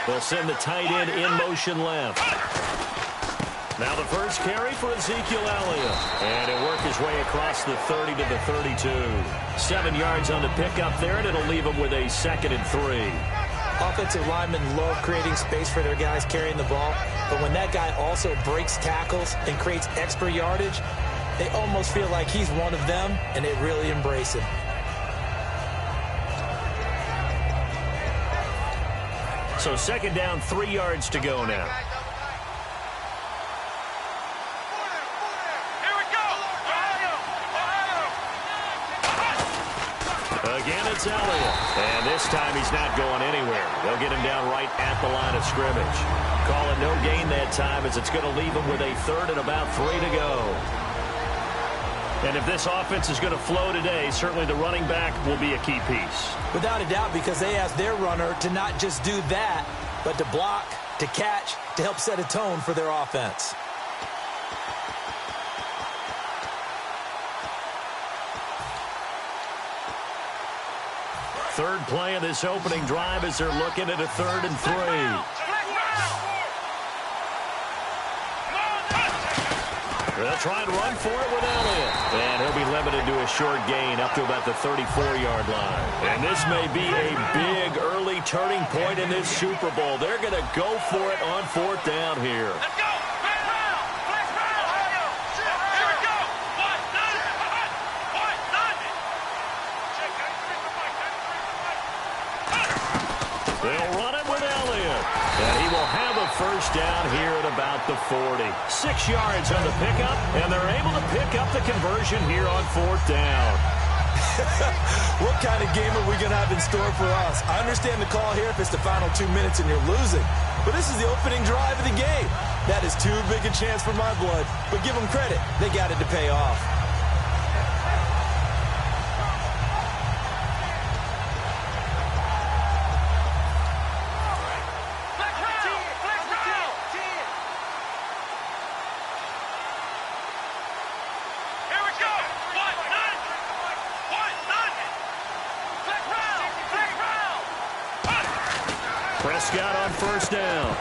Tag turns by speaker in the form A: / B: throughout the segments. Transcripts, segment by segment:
A: They'll send the tight end in motion left. Now the first carry for Ezekiel Elliott. And he'll work his way across the 30 to the 32. 7 yards on the pickup there, and it'll leave him with a 2nd and 3.
B: Offensive linemen love creating space for their guys carrying the ball. But when that guy also breaks tackles and creates extra yardage, they almost feel like he's one of them, and they really embrace him.
A: So 2nd down, 3 yards to go now. Again, it's Elliott. And this time he's not going anywhere. They'll get him down right at the line of scrimmage. Call it no gain that time, as it's going to leave him with a 3rd and about 3 to go. And if this offense is going to flow today, certainly the running back will be a key piece.
B: Without a doubt, because they ask their runner to not just do that, but to block, to catch, to help set a tone for their offense.
A: Third play of this opening drive as they're looking at a 3rd and 3. They'll try and run for it with Elliott. And he'll be limited to a short gain up to about the 34-yard line. And this may be a big early turning point in this Super Bowl. They're going to go for it on 4th down here.
C: Let's go!
A: They'll run it with Elliott. And he will have a 1st down here at about the 40. 6 yards on the pickup, and they're able to pick up the conversion here on 4th down.
B: What kind of game are we going to have in store for us? I understand the call here if it's the final 2 minutes and you're losing. But this is the opening drive of the game. That is too big a chance for my blood. But give them credit. They got it to pay off.
A: Prescott on 1st down.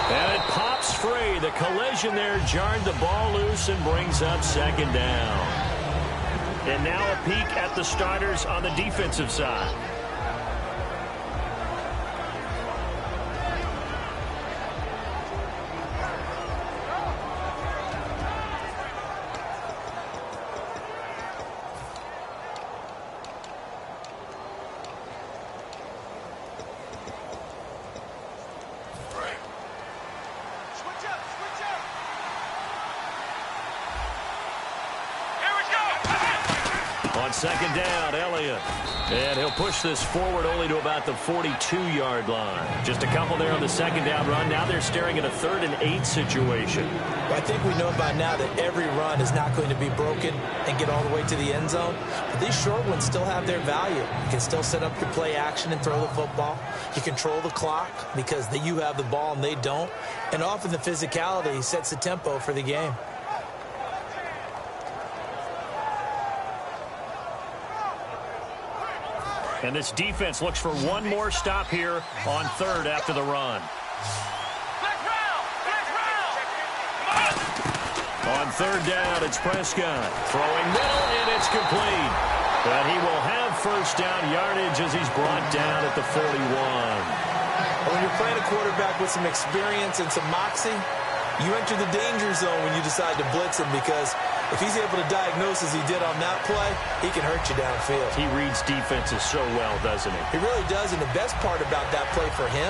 A: And it pops free. The collision there jarred the ball loose and brings up 2nd down. And now a peek at the starters on the defensive side. On 2nd down, Elliott. And he'll push this forward only to about the 42-yard line. Just a couple there on the 2nd down run. Now they're staring at a 3rd and 8 situation.
B: Well, I think we know by now that every run is not going to be broken and get all the way to the end zone. But these short ones still have their value. You can still set up your play action and throw the football. You control the clock because you have the ball and they don't. And often the physicality sets the tempo for the game.
A: And this defense looks for one more stop here on 3rd after the run. On 3rd down, it's Prescott. Throwing middle, and it's complete. But he will have 1st down yardage as he's brought down at the 41.
B: When you're playing a quarterback with some experience and some moxie, you enter the danger zone when you decide to blitz him, because if he's able to diagnose as he did on that play, he can hurt you downfield.
A: He reads defenses so well, doesn't he?
B: He really does, and the best part about that play for him,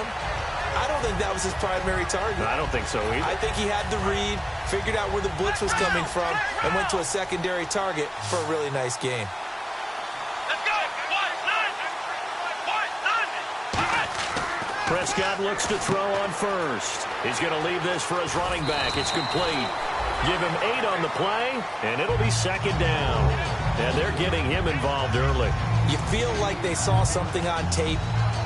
B: I don't think that was his primary target.
A: I don't think so either.
B: I think he had the read, figured out where the blitz was coming from, and went to a secondary target for a really nice game.
A: Prescott looks to throw on 1st. He's going to leave this for his running back. It's complete. Give him 8 on the play, and it'll be 2nd down. And they're getting him involved early.
B: You feel like they saw something on tape,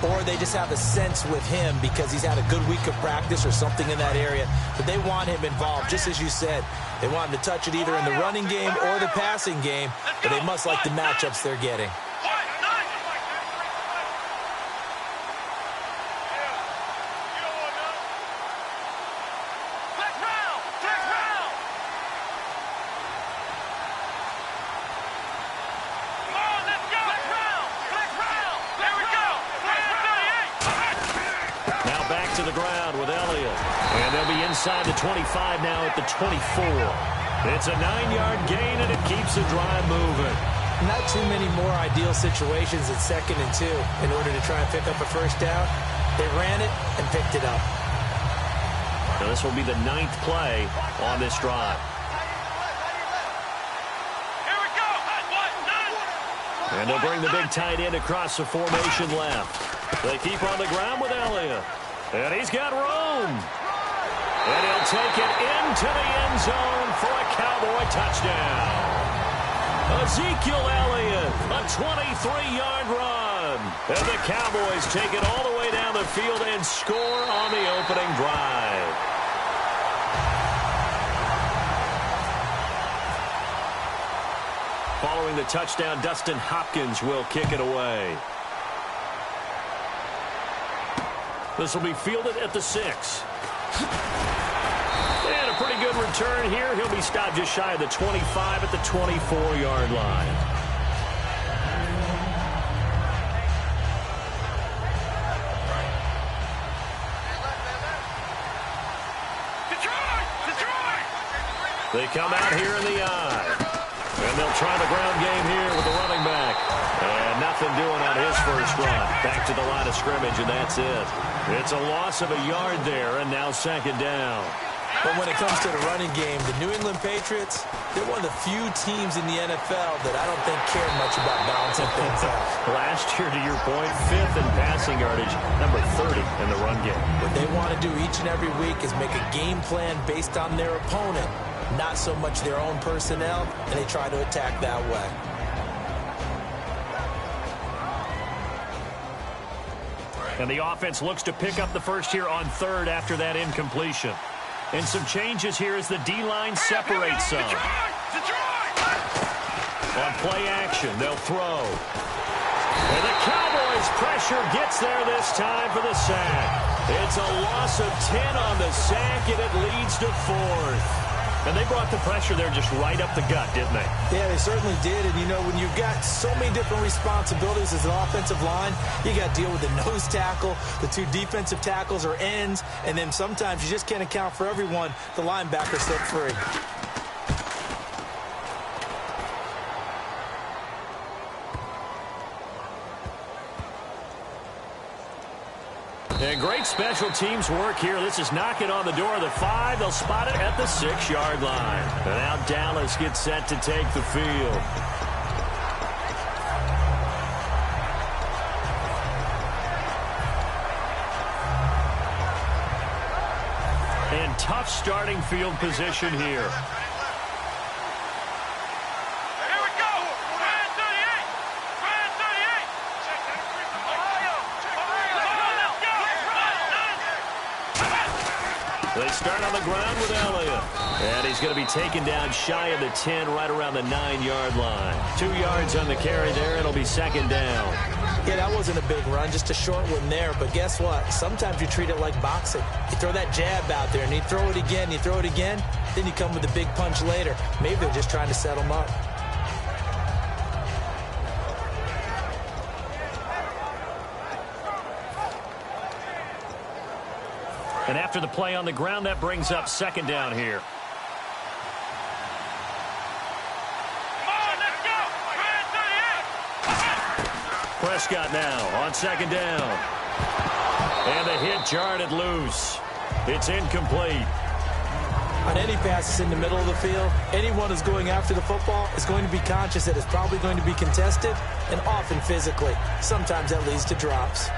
B: or they just have a sense with him because he's had a good week of practice or something in that area. But they want him involved, just as you said. They want him to touch it either in the running game or the passing game, but they must like the matchups they're getting.
A: inside the 25 now at the 24. It's a 9-yard gain, and it keeps the drive moving.
B: Not too many more ideal situations at 2nd and 2 in order to try and pick up a first down. They ran it and picked it up.
A: Now this will be the 9th play on this drive.
C: Here we go.
A: And they'll bring the big tight end across the formation left. They keep on the ground with Elliott. And he's got room. And he'll take it into the end zone for a Cowboy touchdown. Ezekiel Elliott, a 23-yard run. And the Cowboys take it all the way down the field and score on the opening drive. Following the touchdown, Dustin Hopkins will kick it away. This will be fielded at the 6. And a pretty good return here. He'll be stopped just shy of the 25 at the 24-yard line. They come out here in the eye. And they'll try the ground game here with the running back. And nothing doing on his first run. Back to the line of scrimmage, and that's it. It's a loss of a yard there, and now 2nd down.
B: But when it comes to the running game, the New England Patriots, they're one of the few teams in the NFL that I don't think care much about balancing things out.
A: Last year, to your point, 5th in passing yardage, number 30 in the run game.
B: What they want to do each and every week is make a game plan based on their opponent, not so much their own personnel, and they try to attack that way.
A: And the offense looks to pick up the first here on 3rd after that incompletion. And some changes here as the D-line separates some. On play action, they'll throw. And the Cowboys' pressure gets there this time for the sack. It's a loss of 10 on the sack, and it leads to 4th. And they brought the pressure there just right up the gut, didn't they?
B: Yeah, they certainly did. And, you know, when you've got so many different responsibilities as an offensive line, you got to deal with the nose tackle, the 2 defensive tackles or ends, and then sometimes you just can't account for everyone. The linebacker set free.
A: And great special teams work here. This is knocking on the door of the 5. They'll spot it at the 6-yard line. And now Dallas gets set to take the field. And tough starting field position here. They start on the ground with Elliott. And he's going to be taken down shy of the 10, right around the 9-yard line. 2 yards on the carry there. It'll be 2nd down.
B: Yeah, that wasn't a big run, just a short one there. But guess what? Sometimes you treat it like boxing. You throw that jab out there, and you throw it again, you throw it again. Then you come with a big punch later. Maybe they're just trying to set him up.
A: And after the play on the ground, that brings up 2nd down here. Prescott now on 2nd down. And the hit jarred it loose. It's incomplete.
B: On any passes in the middle of the field, anyone who's going after the football is going to be conscious that it's probably going to be contested, and often physically. Sometimes that leads to drops.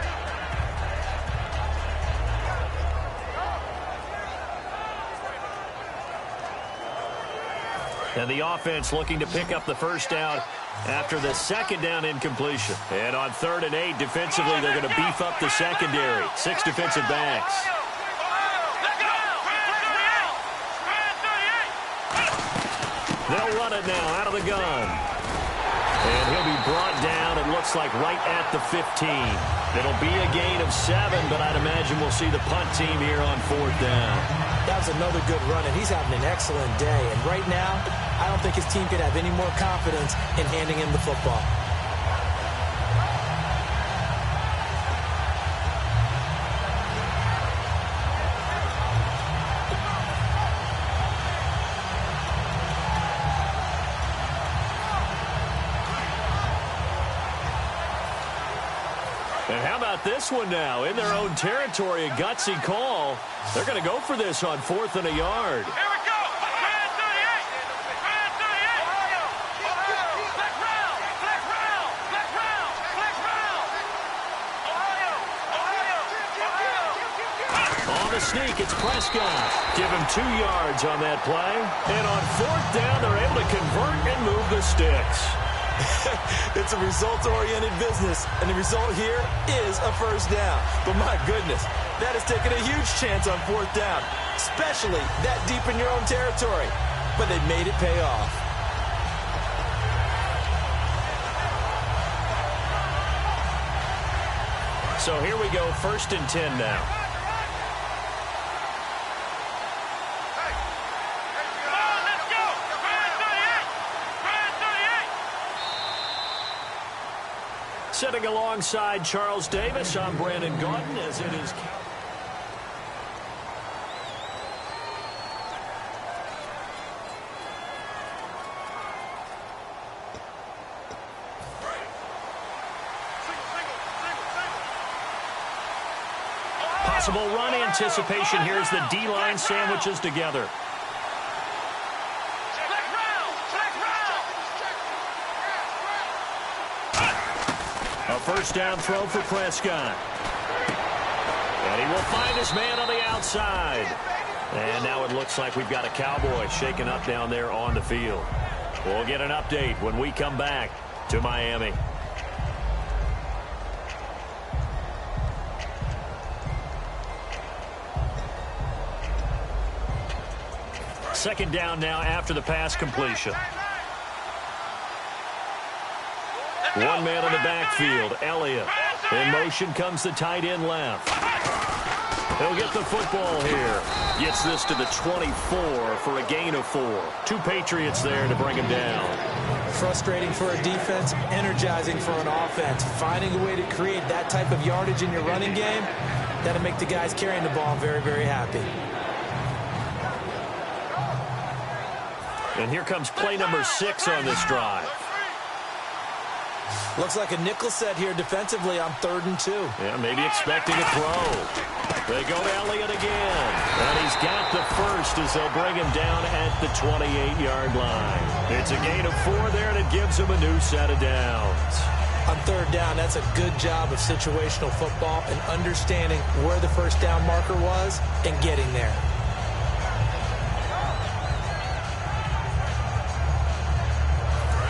A: And the offense looking to pick up the first down after the 2nd down incompletion. And on 3rd and 8, defensively, they're going to beef up the secondary. 6 defensive backs. They'll run it now out of the gun. And he'll be brought down, it looks like, right at the 15. It'll be a gain of 7, but I'd imagine we'll see the punt team here on 4th down.
B: That was another good run, and he's having an excellent day. And right now, I don't think his team could have any more confidence in handing him the football.
A: And how about this one now? In their own territory, a gutsy call. They're going to go for this on 4th and a yard.
C: Here we go. Brand 38. Brand 38. Ohio. Flex round. Flex round. Flex round. Flex round. Ohio.
A: On the sneak, it's Prescott. Give him 2 yards on that play. And on 4th down, they're able to convert and move the sticks.
B: It's a results-oriented business, and the result here is a first down. But my goodness, that is taking a huge chance on 4th down, especially that deep in your own territory. But they made it pay off.
A: So here we go, 1st and 10 now. Sitting alongside Charles Davis, I'm Brandon Gaudin as it is. Possible run anticipation here as the D-line sandwiches together. A first down throw for Prescott. And he will find his man on the outside. And now it looks like we've got a Cowboy shaken up down there on the field. We'll get an update when we come back to Miami. Second down now after the pass completion. One man in the backfield, Elliott. In motion comes the tight end left. He'll get the football here. Gets this to the 24 for a gain of 4. 2 Patriots there to bring him down.
B: Frustrating for a defense, energizing for an offense. Finding a way to create that type of yardage in your running game, that'll make the guys carrying the ball very, very happy.
A: And here comes play number 6 on this drive.
B: Looks like a nickel set here defensively on 3rd and 2.
A: Yeah, maybe expecting a throw. They go to Elliott again. And he's got the first as they'll bring him down at the 28-yard line. It's a gain of 4 there, and it gives him a new set of downs.
B: On 3rd down, that's a good job of situational football and understanding where the first down marker was and getting there.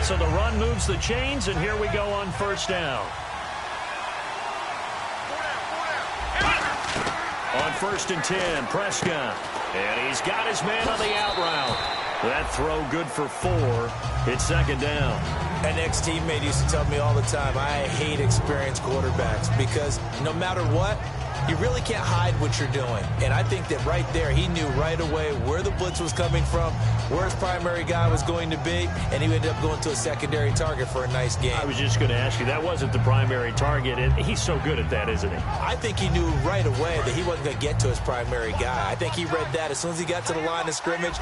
A: So the run moves the chains, and here we go on 1st down. On 1st and 10, Prescott. And he's got his man on the out route. That throw good for 4. It's 2nd down.
B: An ex-teammate used to tell me all the time, I hate experienced quarterbacks because no matter what, you really can't hide what you're doing. And I think that right there, he knew right away where the blitz was coming from, where his primary guy was going to be, and he ended up going to a secondary target for a nice game.
A: I was just going to ask you, that wasn't the primary target, and he's so good at that, isn't he?
B: I think he knew right away that he wasn't going to get to his primary guy. I think he read that as soon as he got to the line of scrimmage,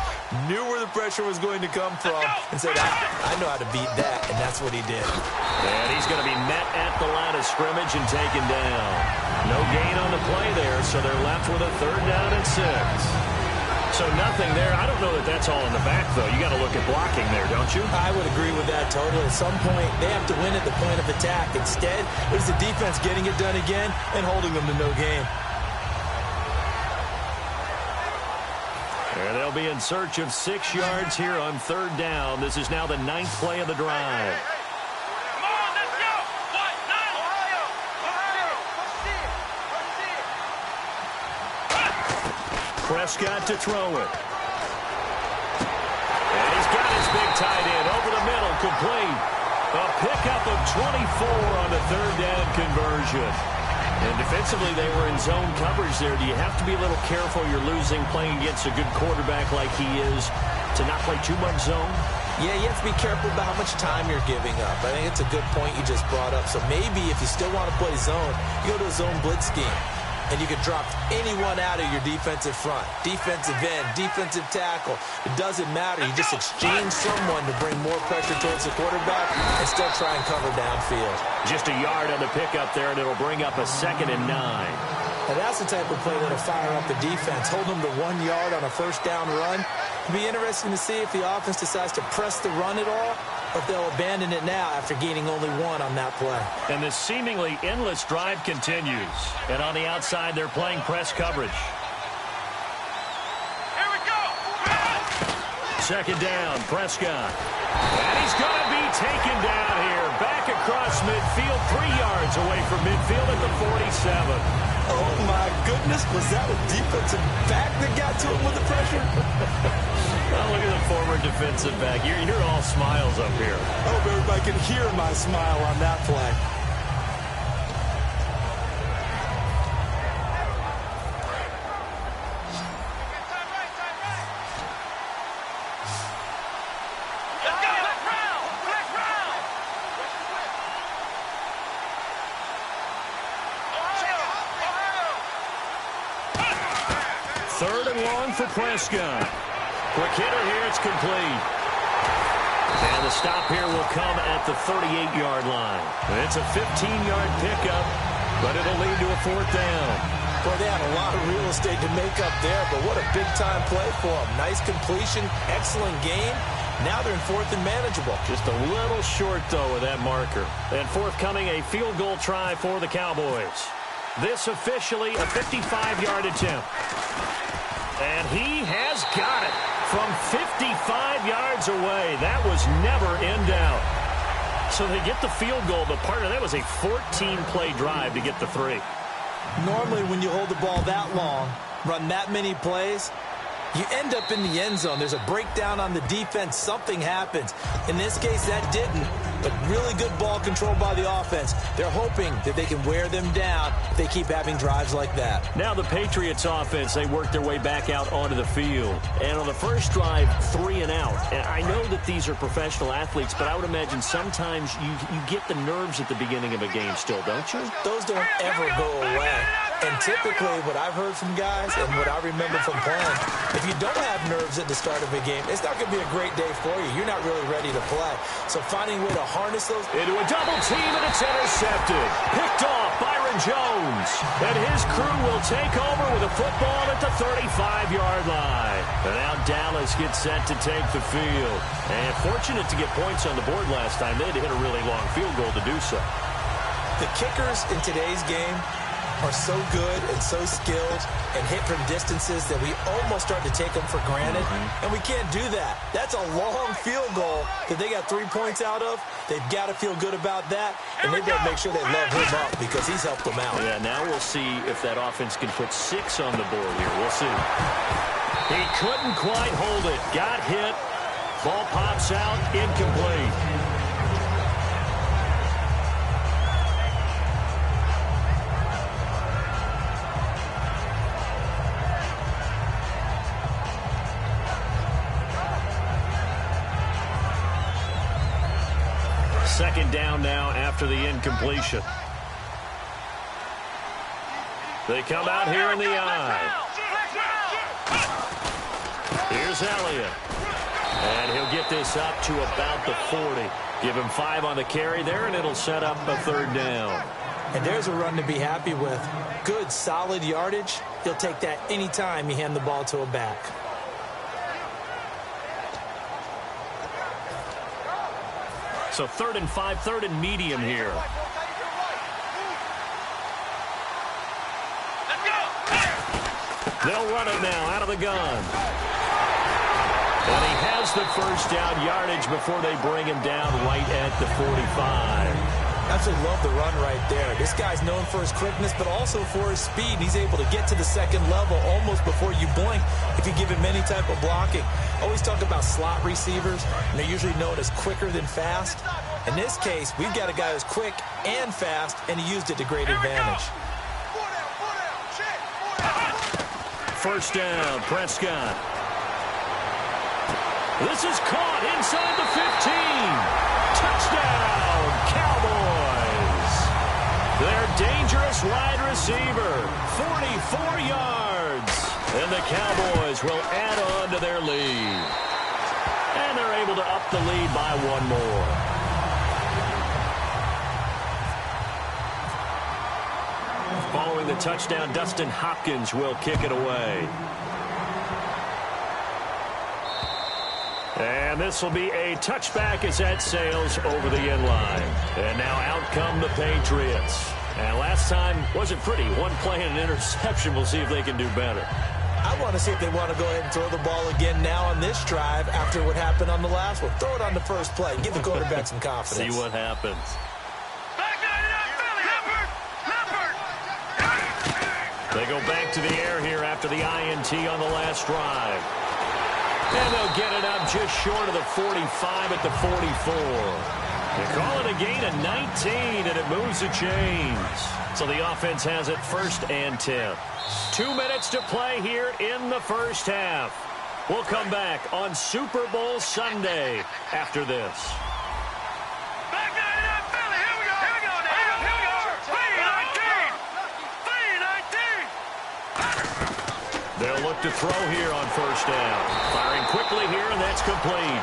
B: knew where the pressure was going to come from, and said, I know how to beat that, and that's what he did.
A: And he's going to be met at the line of scrimmage and taken down. No gain on the play there, so they're left with a 3rd down and 6. So nothing there. I don't know that that's all in the back, though. You got to look at blocking there, don't you?
B: I would agree with that totally. At some point, they have to win at the point of attack. Instead, it was the defense getting it done again and holding them to no gain.
A: And they'll be in search of 6 yards here on 3rd down. This is now the 9th play of the drive. Prescott to throw it. And he's got his big tight end over the middle, complete. A pickup of 24 on the 3rd down conversion. And defensively, they were in zone coverage there. Do you have to be a little careful? You're losing playing against a good quarterback like he is to not play too much zone?
B: Yeah, you have to be careful about how much time you're giving up. I think it's a good point you just brought up. So maybe if you still want to play zone, you go to a zone blitz scheme. and you can drop anyone out of your defensive front. Defensive end, defensive tackle. It doesn't matter. You just exchange someone to bring more pressure towards the quarterback and still try and cover downfield.
A: Just a yard on the pickup there, and it'll bring up a 2nd and 9.
B: Now that's the type of play that'll fire up the defense. Hold them to 1 yard on a first down run. It'll be interesting to see if the offense decides to press the run at all, or if they'll abandon it now after gaining only 1 on that play.
A: And this seemingly endless drive continues. And on the outside, they're playing press coverage.
C: Here we go.
A: 2nd down, Prescott. And he's going to be taken down here. Back across midfield, 3 yards away from midfield at the 47.
B: Oh, my goodness. Was that a defensive back that got to him with the pressure?
A: Well, look at the former defensive back. You're all smiles up here.
B: I hope everybody can hear my smile on that play.
C: Let's go. Black round. Black round. Ohio.
A: 3rd and long for Prescott. Quick hitter here, it's complete. And the stop here will come at the 38-yard line. It's a 15-yard pickup, but it'll lead to a 4th down.
B: Boy, they had a lot of real estate to make up there, but what a big-time play for them. Nice completion, excellent game. Now they're in 4th and manageable.
A: Just a little short, though, with that marker. And forthcoming, a field goal try for the Cowboys. This officially a 55-yard attempt. And he has got it from 55 yards away. That was never in doubt. So they get the field goal, but part of that was a 14-play drive to get the 3.
B: Normally, when you hold the ball that long, run that many plays, you end up in the end zone. There's a breakdown on the defense. Something happens. In this case, that didn't. But really good ball control by the offense. They're hoping that they can wear them down if they keep having drives like that.
A: Now the Patriots offense, they work their way back out onto the field. And on the first drive, 3 and out. And I know that these are professional athletes, but I would imagine sometimes you get the nerves at the beginning of a game still, don't you?
B: Those don't ever go away. And typically what I've heard from guys and what I remember from playing, if you don't have nerves at the start of a game, it's not going to be a great day for you. You're not really ready to play. So finding a way to harness those.
A: Into a double team, and it's intercepted. Picked off Byron Jones. And his crew will take over with a football at the 35-yard line. And now Dallas gets set to take the field. And fortunate to get points on the board last time. They had to hit a really long field goal to do so.
B: The kickers in today's game are so good and so skilled and hit from distances that we almost start to take them for granted, and we can't do that. That's a long field goal that they got 3 points out of. They've got to feel good about that, and they better make sure they love him up because he's helped them out.
A: Yeah, now we'll see if that offense can put 6 on the board here. We'll see. He couldn't quite hold it. Got hit. Ball pops out. Incomplete. Second down now after the incompletion. They come out here in the eye. Here's Elliott. And he'll get this up to about the 40. Give him 5 on the carry there, and it'll set up a 3rd down.
B: And there's a run to be happy with. Good, solid yardage. He'll take that anytime you hand the ball to a back.
A: So 3rd and 5, 3rd and medium here. They'll run it now out of the gun. And he has the first down yardage before they bring him down right at the 45.
B: Absolutely love the run right there. This guy's known for his quickness, but also for his speed. He's able to get to the second level almost before you blink if you give him any type of blocking. Always talk about slot receivers, and they're usually known as quicker than fast. In this case, we've got a guy who's quick and fast, and he used it to great advantage.
A: First down, Prescott. This is caught inside the 15. Touchdown, Cowboys. They're dangerous this wide receiver. 44 yards. And the Cowboys will add on to their lead. And they're able to up the lead by one more. Following the touchdown, Dustin Hopkins will kick it away. And this will be a touchback as that sails over the end line. And now out come the Patriots. And last time wasn't pretty. One play and an interception. We'll see if they can do better.
B: I want to see if they want to go ahead and throw the ball again now on this drive after what happened on the last one. Throw it on the first play. Give the quarterback some confidence.
A: See what happens. They go back to the air here after the INT on the last drive. And they'll get it up just short of the 45 at the 44. They call it a gain of 19, and it moves the chains. So the offense has it first and 10. 2 minutes to play here in the first half. We'll come back on Super Bowl Sunday after this. They'll look to throw here on first down. Firing quickly here, and that's complete.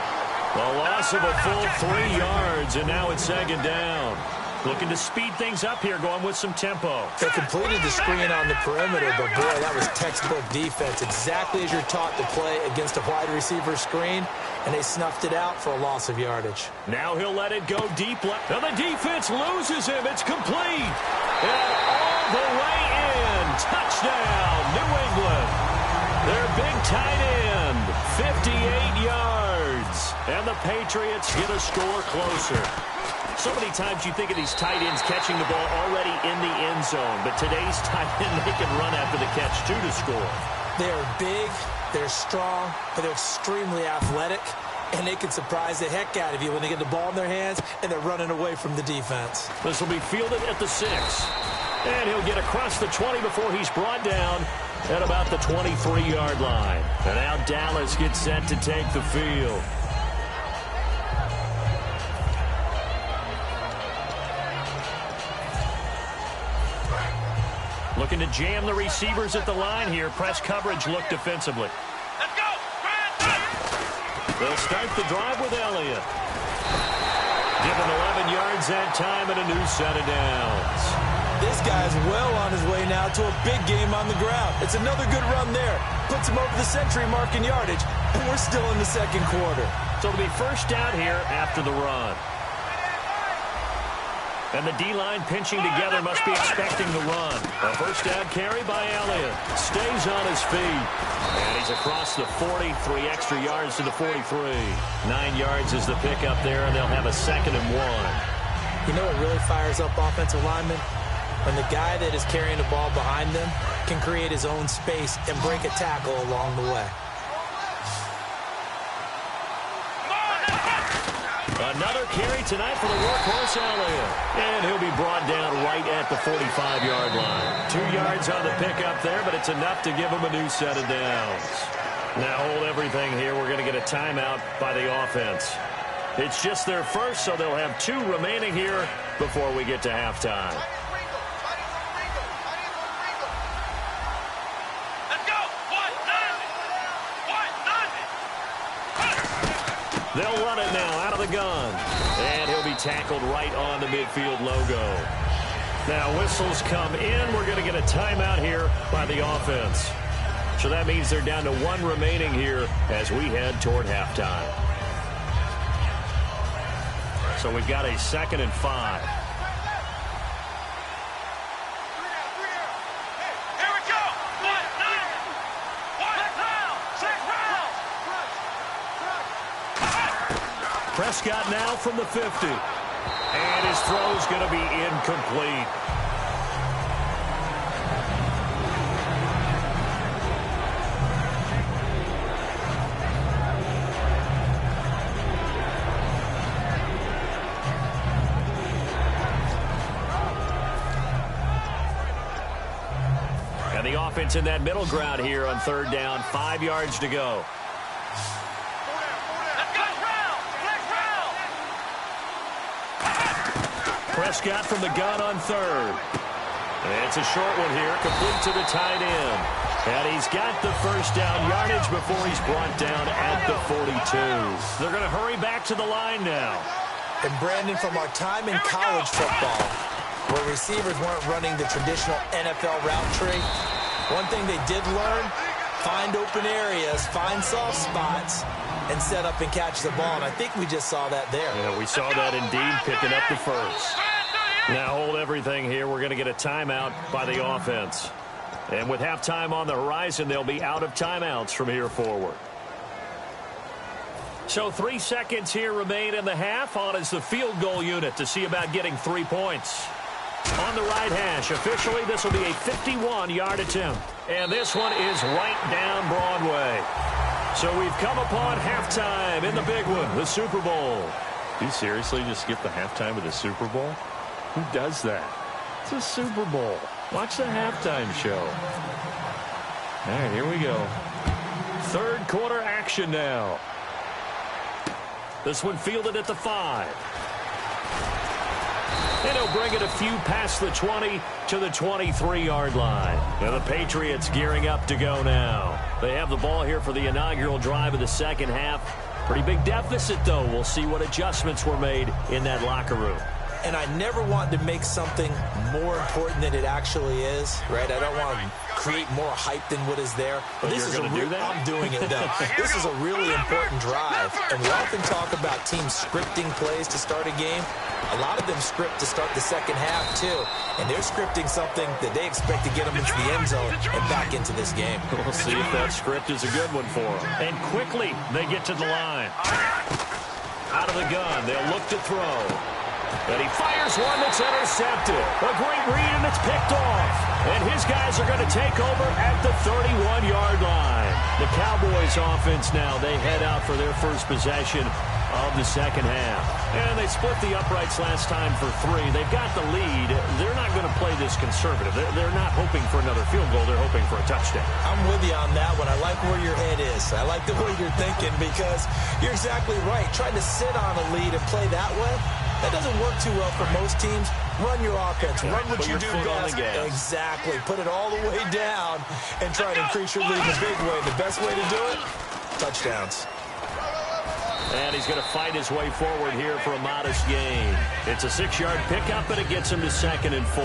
A: A loss of a full 3 yards, and now it's second down. Looking to speed things up here, going with some tempo.
B: They completed the screen on the perimeter, but boy, that was textbook defense. Exactly as you're taught to play against a wide receiver screen, and they snuffed it out for a loss of yardage.
A: Now he'll let it go deep left. Now the defense loses him. It's complete. And all the way in. Touchdown, New England. Their big tight end, 58 yards. And the Patriots get a score closer. So many times you think of these tight ends catching the ball already in the end zone. But today's tight end, they can run after the catch, too, to score.
B: They're big, they're strong, but they're extremely athletic. And they can surprise the heck out of you when they get the ball in their hands and they're running away from the defense.
A: This will be fielded at the 6. And he'll get across the 20 before he's brought down at about the 23-yard line. And now Dallas gets set to take the field. Looking to jam the receivers at the line here. Press coverage look defensively.
C: Let's go!
A: They'll start the drive with Elliott. Given 11 yards that time and a new set of downs.
B: This guy's well on his way now to a big game on the ground. It's another good run there. Puts him over the century mark in yardage, and we're still in the second quarter.
A: So it'll be first down here after the run. And the D-line pinching together must be expecting the run. A first down carry by Elliott. Stays on his feet. And he's across the 40, 3 extra yards to the 43. 9 yards is the pickup there, and they'll have a 2nd and 1.
B: You know what really fires up offensive linemen? When the guy that is carrying the ball behind them can create his own space and break a tackle along the way.
A: Another carry tonight for the workhorse Elliott. And he'll be brought down right at the 45-yard line. 2 yards on the pickup there, but it's enough to give him a new set of downs. Now hold everything here. We're going to get a timeout by the offense. It's just their first, so they'll have 2 remaining here before we get to halftime. They'll run it now out of the gun. And he'll be tackled right on the midfield logo. Now whistles come in. We're going to get a timeout here by the offense. So that means they're down to 1 remaining here as we head toward halftime. So we've got a 2nd and 5. Prescott now from the 50. And his throw's going to be incomplete. And the offense in that middle ground here on 3rd down. 5 yards to go. Prescott from the gun on 3rd. And it's a short one here, complete to the tight end. And he's got the first down yardage before he's brought down at the 42. They're going to hurry back to the line now.
B: And Brandon, from our time in college football, where receivers weren't running the traditional NFL route tree, one thing they did learn, find open areas, find soft spots, and set up and catch the ball. And I think we just saw that there.
A: Yeah, we saw that indeed, picking up the first. Now hold everything here. We're going to get a timeout by the offense. And with halftime on the horizon, they'll be out of timeouts from here forward. So 3 seconds here remain in the half. On is the field goal unit to see about getting 3 points. On the right hash, officially this will be a 51-yard attempt. And this one is right down Broadway. So we've come upon halftime in the big one, the Super Bowl. Do you seriously just skip the halftime of the Super Bowl? Who does that? It's a Super Bowl. Watch the halftime show. All right, here we go. Third quarter action now. This one fielded at the 5. And he'll bring it a few past the 20 to the 23-yard line. And the Patriots gearing up to go now. They have the ball here for the inaugural drive of the second half. Pretty big deficit, though. We'll see what adjustments were made in that locker room.
B: And I never want to make something more important than it actually is, right? I don't want to create more hype than what is there.
A: But
B: this is a real, I'm doing it, though. This is a really important drive. And we often talk about teams scripting plays to start a game. A lot of them script to start the second half, too. And they're scripting something that they expect to get them into the end zone and back into this game.
A: We'll see if that script is a good one for them. And quickly, they get to the line. Out of the gun, they'll look to throw. And he fires one that's intercepted. A great read, and it's picked off. And his guys are going to take over at the 31-yard line. The Cowboys offense now, they head out for their first possession of the second half. And they split the uprights last time for 3. They've got the lead. They're not going to play this conservative. They're not hoping for another field goal. They're hoping for a touchdown.
B: I'm with you on that one. I like where your head is. I like the way you're thinking because you're exactly right. Trying to sit on a lead and play that way, that doesn't work too well for most teams. Run your offense. Run what you do best. Exactly. Put it all the way down and try to increase your lead in a big way. The best way to do it, touchdowns.
A: And he's going to fight his way forward here for a modest gain. It's a 6-yard pickup, and it gets him to 2nd and 4.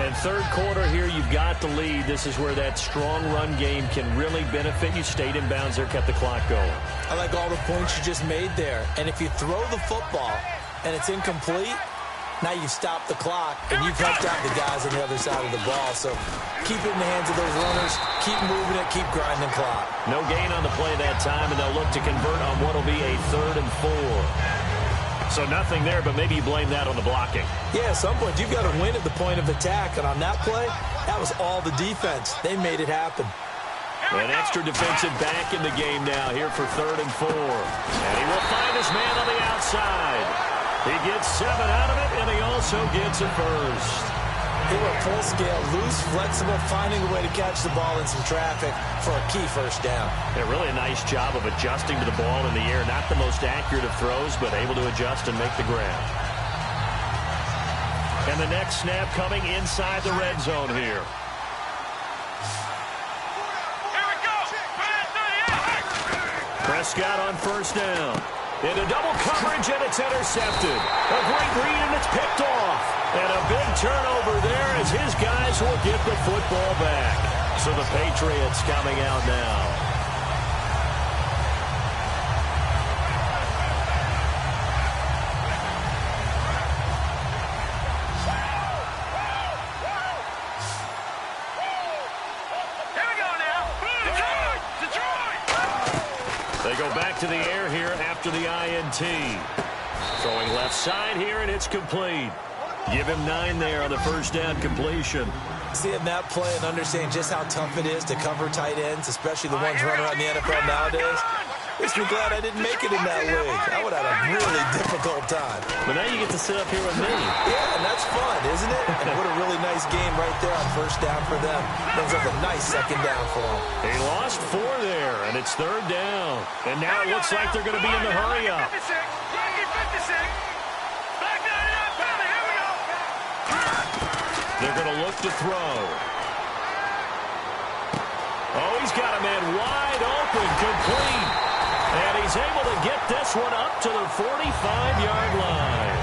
A: And third quarter here, you've got the lead. This is where that strong run game can really benefit you. Stayed in bounds there, kept the clock going.
B: I like all the points you just made there. And if you throw the football and it's incomplete, now you've stopped the clock and you've helped out the guys on the other side of the ball. So keep it in the hands of those runners. Keep moving it. Keep grinding the clock.
A: No gain on the play that time, and they'll look to convert on what will be a 3rd and 4. So nothing there, but maybe you blame that on the blocking.
B: Yeah, at some point you've got to win at the point of attack. And on that play, that was all the defense. They made it happen.
A: An extra defensive back in the game now here for 3rd and 4. And he will find his man on the outside. He gets 7 out of it, and he also gets a first.
B: They were full scale, loose, flexible, finding a way to catch the ball in some traffic for a key first down.
A: Yeah, really a nice job of adjusting to the ball in the air. Not the most accurate of throws, but able to adjust and make the grab. And the next snap coming inside the red zone here. Prescott on first down. Into double coverage, and it's intercepted. A great read, and it's picked off. And a big turnover there as his guys will get the football back. So the Patriots coming out now. They go back to the air here after the INT. Throwing left side here, and it's complete. Give him 9 there on the first down completion.
B: Seeing that play and understanding just how tough it is to cover tight ends, especially the ones running around the NFL nowadays, makes me glad I didn't make it in that league. I would have had a really difficult time.
A: But now you get to sit up here with me.
B: Yeah, and that's fun, isn't it? And what a really nice game right there on first down for them. Brings up a nice second down for them.
A: He lost 4 there, and it's 3rd down. And now it looks like they're going to be in the hurry-up. They're going to look to throw. Oh, he's got a man wide open, complete. And he's able to get this one up to the 45-yard line.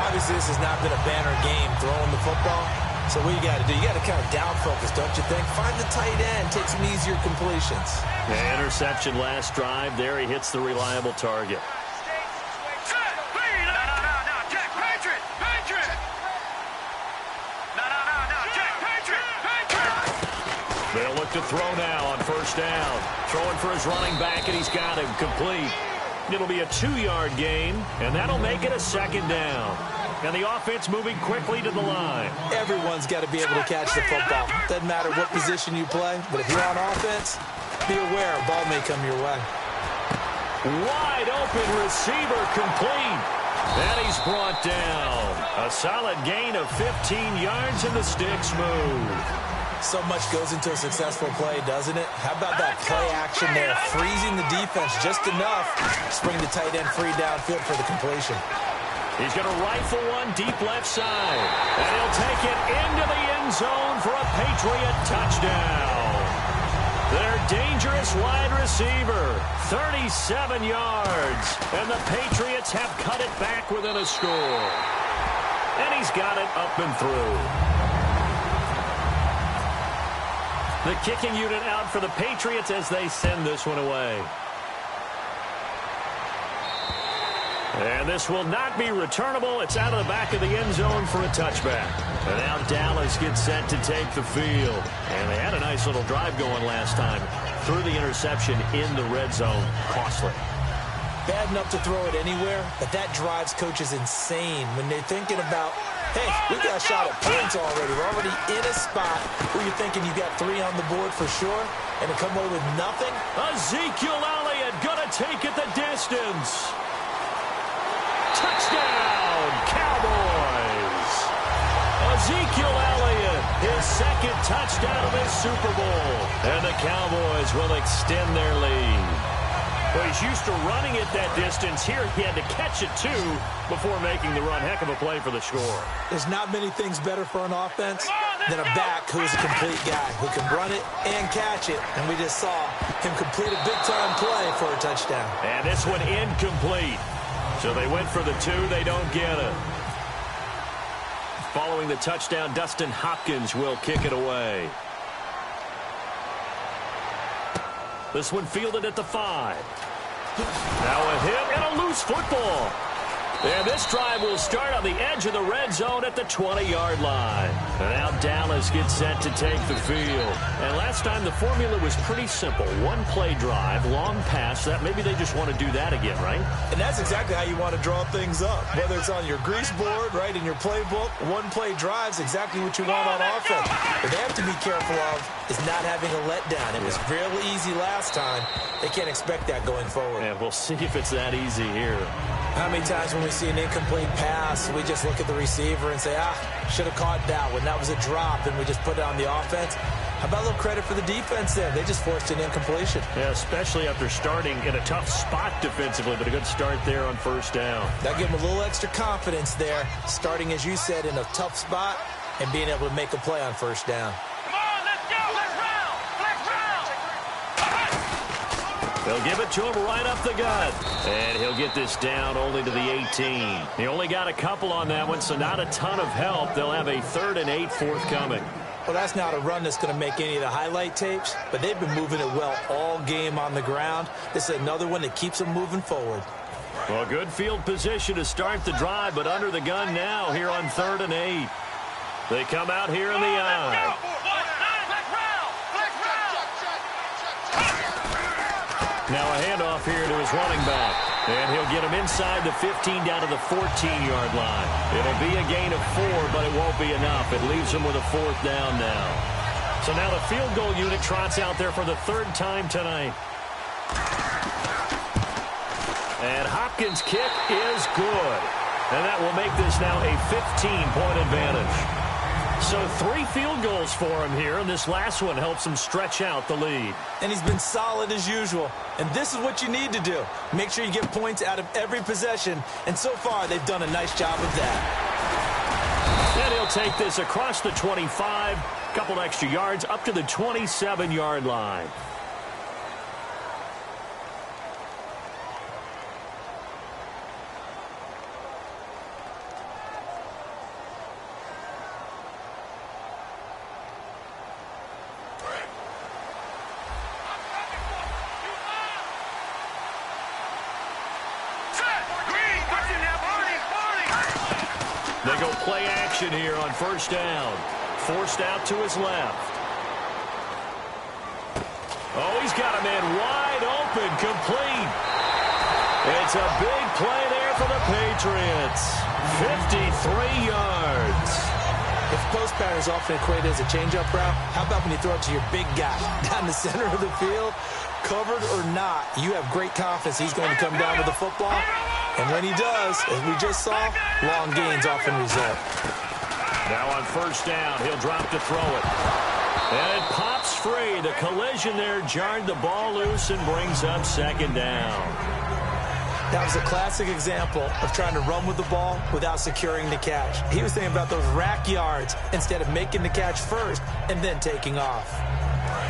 B: Obviously, this has not been a banner game throwing the football. So what you got to do, you got to kind of down focus, don't you think? Find the tight end, take some easier completions.
A: The interception last drive. There he hits the reliable target. They'll look to throw now on first down. Throwing for his running back, and he's got him complete. It'll be a 2-yard gain, and that'll make it a second down. And the offense moving quickly to the line.
B: Everyone's got to be able to catch the football. Doesn't matter what position you play, but if you're on offense, be aware a ball may come your way.
A: Wide open receiver complete. And he's brought down. A solid gain of 15 yards, and the sticks move.
B: So much goes into a successful play, doesn't it? How about that play action there? Freezing the defense just enough to spring the tight end free downfield for the completion.
A: He's going to rifle one deep left side. And he'll take it into the end zone for a Patriot touchdown. Their dangerous wide receiver, 37 yards. And the Patriots have cut it back within a score. And he's got it up and through. The kicking unit out for the Patriots as they send this one away. And this will not be returnable. It's out of the back of the end zone for a touchback. And now Dallas gets set to take the field. And they had a nice little drive going last time. Threw the interception in the red zone. Costly.
B: Bad enough to throw it anywhere, but that drives coaches insane when they're thinking about, hey, we got a shot at points already. We're already in a spot where you're thinking you got 3 on the board for sure, and to come away with nothing.
A: Ezekiel Elliott gonna take it the distance. Touchdown, Cowboys. Ezekiel Elliott, his second touchdown of his Super Bowl. And the Cowboys will extend their lead. Well, he's used to running it that distance. Here he had to catch it, too, before making the run. Heck of a play for the score.
B: There's not many things better for an offense than a back who's a complete guy who can run it and catch it. And we just saw him complete a big-time play for a touchdown.
A: And this one incomplete. So they went for the 2. They don't get it. Following the touchdown, Dustin Hopkins will kick it away. This one fielded at the 5. Now a hit and a loose football. And this drive will start on the edge of the red zone at the 20-yard line. And now Dallas gets set to take the field. And last time the formula was pretty simple. One-play drive, long pass. That maybe they just want to do that again, right?
B: And that's exactly how you want to draw things up. Whether it's on your grease board, right, in your playbook, one-play drive's exactly what you want on offense. What they have to be careful of is not having a letdown. It was real easy last time. They can't expect that going forward.
A: And we'll see if it's that easy here.
B: How many times when we see an incomplete pass, we just look at the receiver and say, should have caught that one. That was a drop, and we just put it on the offense. How about a little credit for the defense there? They just forced an incompletion.
A: Yeah, especially after starting in a tough spot defensively, but a good start there on first down.
B: That gave them a little extra confidence there, starting, as you said, in a tough spot and being able to make a play on first down.
A: They'll give it to him right up the gut. And he'll get this down only to the 18. He only got a couple on that one, so not a ton of help. They'll have a 3rd and 8 forthcoming.
B: Well, that's not a run that's going to make any of the highlight tapes, but they've been moving it well all game on the ground. This is another one that keeps them moving forward.
A: Well, good field position to start the drive, but under the gun now here on 3rd and 8. They come out here in the eye. Now a handoff here to his running back. And he'll get him inside the 15 down to the 14-yard line. It'll be a gain of 4, but it won't be enough. It leaves him with a 4th down now. So now the field goal unit trots out there for the 3rd time tonight. And Hopkins' kick is good. And that will make this now a 15-point advantage. So 3 field goals for him here, and this last one helps him stretch out the lead.
B: And he's been solid as usual. And this is what you need to do. Make sure you get points out of every possession. And so far, they've done a nice job of that.
A: And he'll take this across the 25, a couple extra yards up to the 27-yard line. They go play action here on first down. Forced out to his left. Oh, he's got a man wide open, complete. It's a big play there for the Patriots. 53 yards.
B: If post pattern is often equated as a change-up route, how about when you throw it to your big guy down the center of the field? Covered or not, you have great confidence he's going to come down with the football. And when he does, as we just saw, long gains often result.
A: Now on first down, he'll drop to throw it. And it pops free. The collision there jarred the ball loose and brings up second down.
B: That was a classic example of trying to run with the ball without securing the catch. He was thinking about those rack yards instead of making the catch first and then taking off.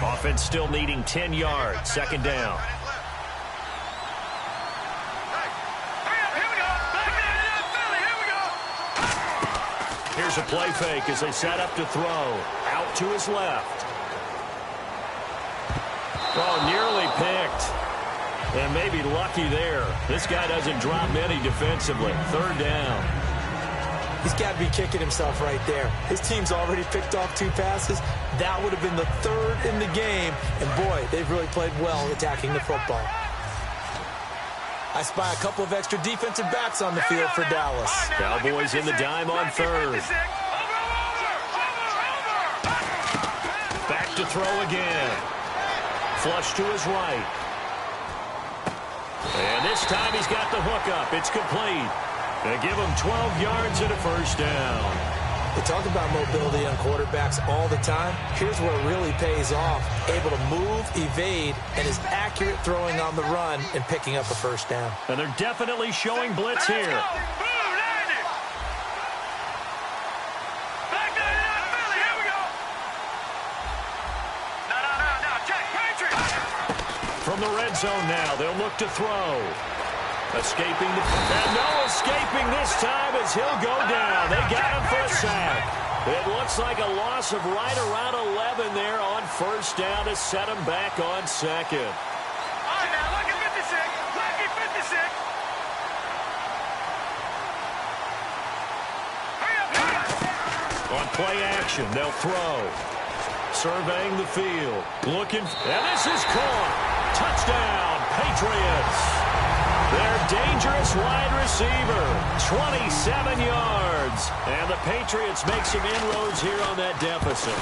A: Offense still needing 10 yards. Second down. Here's a play fake as they set up to throw. Out to his left. Oh, nearly picked. And maybe lucky there. This guy doesn't drop many defensively. Third down.
B: He's got to be kicking himself right there. His team's already picked off 2 passes. That would have been the 3rd in the game. And, boy, they've really played well attacking the football. I spy a couple of extra defensive backs on the field for Dallas.
A: Cowboys in the dime on third. Back to throw again. Flush to his right. And this time he's got the hook up. It's complete. They give him 12 yards and a first down.
B: They talk about mobility on quarterbacks all the time. Here's where it really pays off. Able to move, evade, and is accurate throwing on the run and picking up a first down.
A: And they're definitely showing blitz here. From the red zone now, they'll look to throw. Escaping the... And no escaping this time as he'll go down. They got him for a sack. It looks like a loss of right around 11 there on first down to set him back on second.
C: All right, now, lucky 56. Lucky 56.
A: On play action, they'll throw. Surveying the field. Looking... And this is caught. Touchdown, Patriots. Their dangerous wide receiver, 27 yards. And the Patriots make some inroads here on that deficit.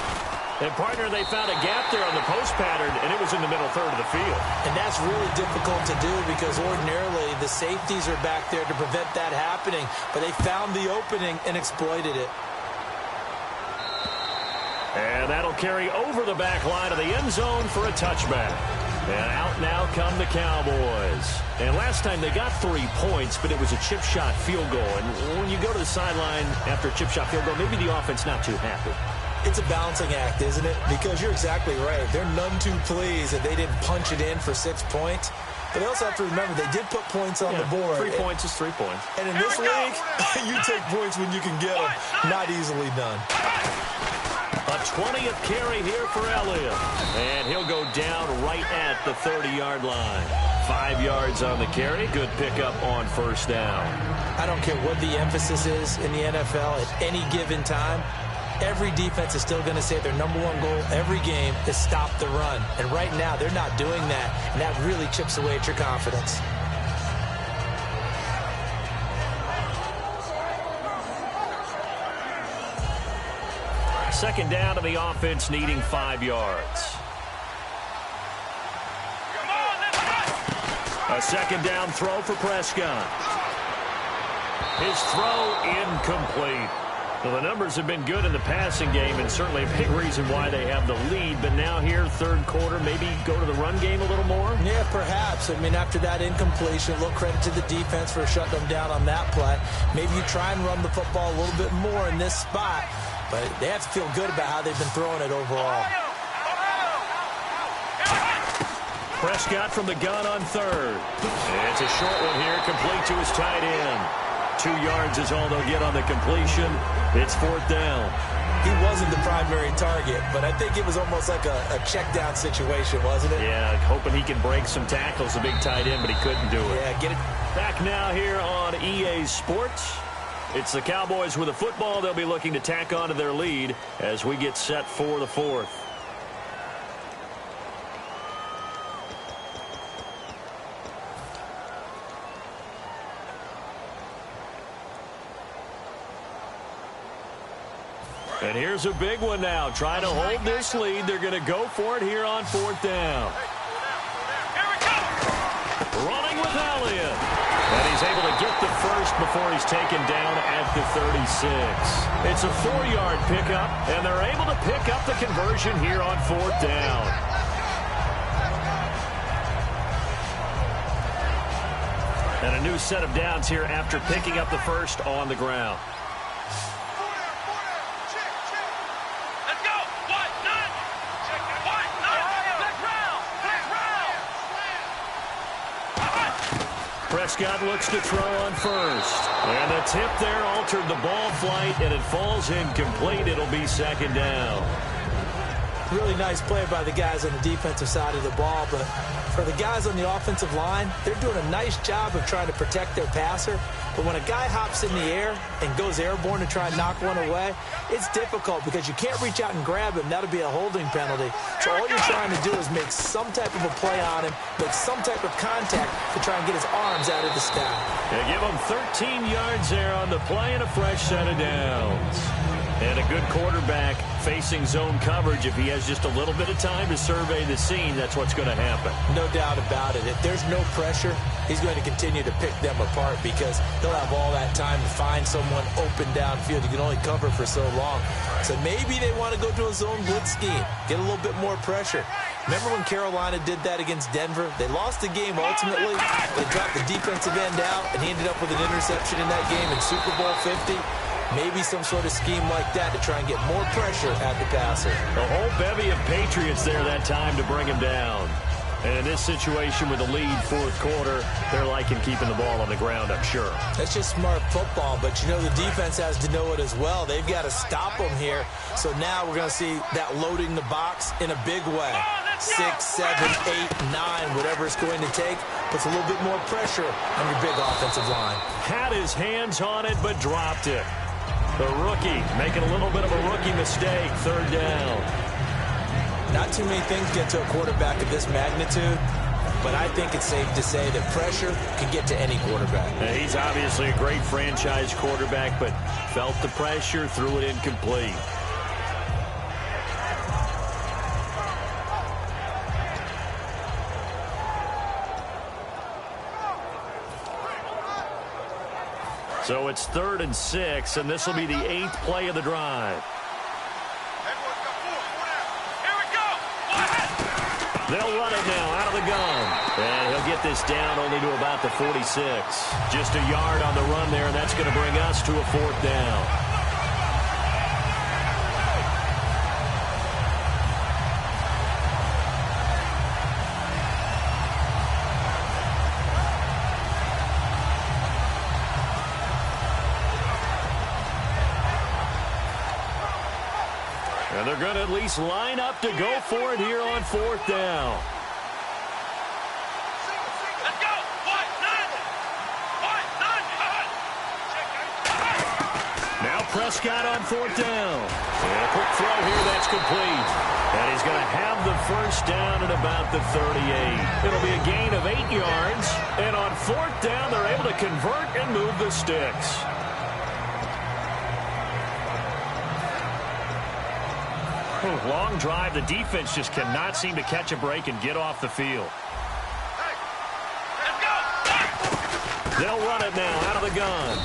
A: And, partner, they found a gap there on the post pattern, and it was in the middle third of the field.
B: And that's really difficult to do because ordinarily the safeties are back there to prevent that happening. But they found the opening and exploited it.
A: And that'll carry over the back line of the end zone for a touchback. And out now come the Cowboys. And last time they got 3 points, but it was a chip shot field goal. And when you go to the sideline after a chip shot field goal, maybe the offense not too happy.
B: It's a balancing act, isn't it? Because you're exactly right. They're none too pleased that they didn't punch it in for 6 points. But they also have to remember they did put points on the board.
A: 3 points is 3 points.
B: And in this league, you take points when you can get them. Not easily done.
A: A 20th carry here for Elliott. And he'll go down right at the 30-yard line. 5 yards on the carry. Good pickup on first down.
B: I don't care what the emphasis is in the NFL at any given time. Every defense is still going to say their number 1 goal every game is stop the run. And right now, they're not doing that. And that really chips away at your confidence.
A: Second down to the offense, needing 5 yards. A second down throw for Prescott. His throw incomplete. Well, the numbers have been good in the passing game, and certainly a big reason why they have the lead. But now here, third quarter, maybe go to the run game a little more?
B: Yeah, perhaps. I mean, after that incompletion, a little credit to the defense for shutting them down on that play. Maybe you try and run the football a little bit more in this spot, but they have to feel good about how they've been throwing it overall.
A: Prescott from the gun on third. It's a short one here, complete to his tight end. 2 yards is all they'll get on the completion. It's fourth down.
B: He wasn't the primary target, but I think it was almost like a check down situation, wasn't it?
A: Yeah, hoping he can break some tackles, a big tight end, but he couldn't do it.
B: Yeah, get it.
A: Back now here on EA Sports. It's the Cowboys with a football. They'll be looking to tack on to their lead as we get set for the fourth. And here's a big one now. Trying to hold this lead. They're going to go for it here on fourth down. Running with Elliott. And he's able to get the first before he's taken down at the 36. It's a 4-yard pickup, and they're able to pick up the conversion here on fourth down. And a new set of downs here after picking up the first on the ground. Prescott looks to throw on first. And the tip there altered the ball flight, and it falls incomplete. It'll be second down.
B: Really nice play by the guys on the defensive side of the ball, but for the guys on the offensive line, they're doing a nice job of trying to protect their passer. But when a guy hops in the air and goes airborne to try and knock one away, it's difficult because you can't reach out and grab him. That'll be a holding penalty. So all you're trying to do is make some type of a play on him, make some type of contact to try and get his arms out of the sky.
A: They give him 13 yards there on the play and a fresh set of downs. And a good quarterback facing zone coverage. If he has just a little bit of time to survey the scene, that's what's going to happen.
B: No doubt about it. If there's no pressure, he's going to continue to pick them apart because he'll have all that time to find someone open downfield. You can only cover for so long. So maybe they want to go to a zone blitz scheme, get a little bit more pressure. Remember when Carolina did that against Denver? They lost the game ultimately. They dropped the defensive end out, and he ended up with an interception in that game in Super Bowl 50. Maybe some sort of scheme like that to try and get more pressure at the passer.
A: A whole bevy of Patriots there that time to bring him down. And in this situation with the lead fourth quarter, they're liking keeping the ball on the ground, I'm sure.
B: That's just smart football, but you know the defense has to know it as well. They've got to stop them here. So now we're going to see that loading the box in a big way. 6, 7, 8, 9, whatever it's going to take, puts a little bit more pressure on your big offensive line.
A: Had his hands on it, but dropped it. The rookie making a little bit of a rookie mistake, third down.
B: Not too many things get to a quarterback of this magnitude, but I think it's safe to say that pressure can get to any quarterback.
A: He's obviously a great franchise quarterback, but felt the pressure, threw it incomplete. So it's 3rd and 6, and this will be the 8th play of the drive. They'll run it now out of the gun. And he'll get this down only to about the 46. Just a yard on the run there, and that's going to bring us to a fourth down. And they're going to at least line up to go for it here on fourth down.
C: Let's go.
A: Now Prescott on fourth down. And a quick throw here that's complete. And he's going to have the first down at about the 38. It'll be a gain of 8 yards. And on fourth down, they're able to convert and move the sticks. Long drive. The defense just cannot seem to catch a break and get off the field. They'll run it now out of the gun.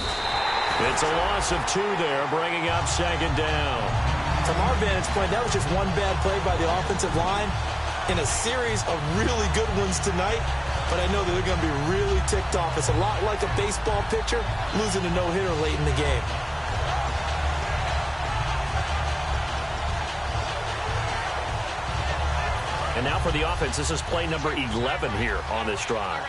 A: It's a loss of 2 there, bringing up second down.
B: From our vantage point, that was just one bad play by the offensive line in a series of really good ones tonight. But I know that they're going to be really ticked off. It's a lot like a baseball pitcher losing a no-hitter late in the game.
A: And now for the offense, this is play number 11 here on this drive.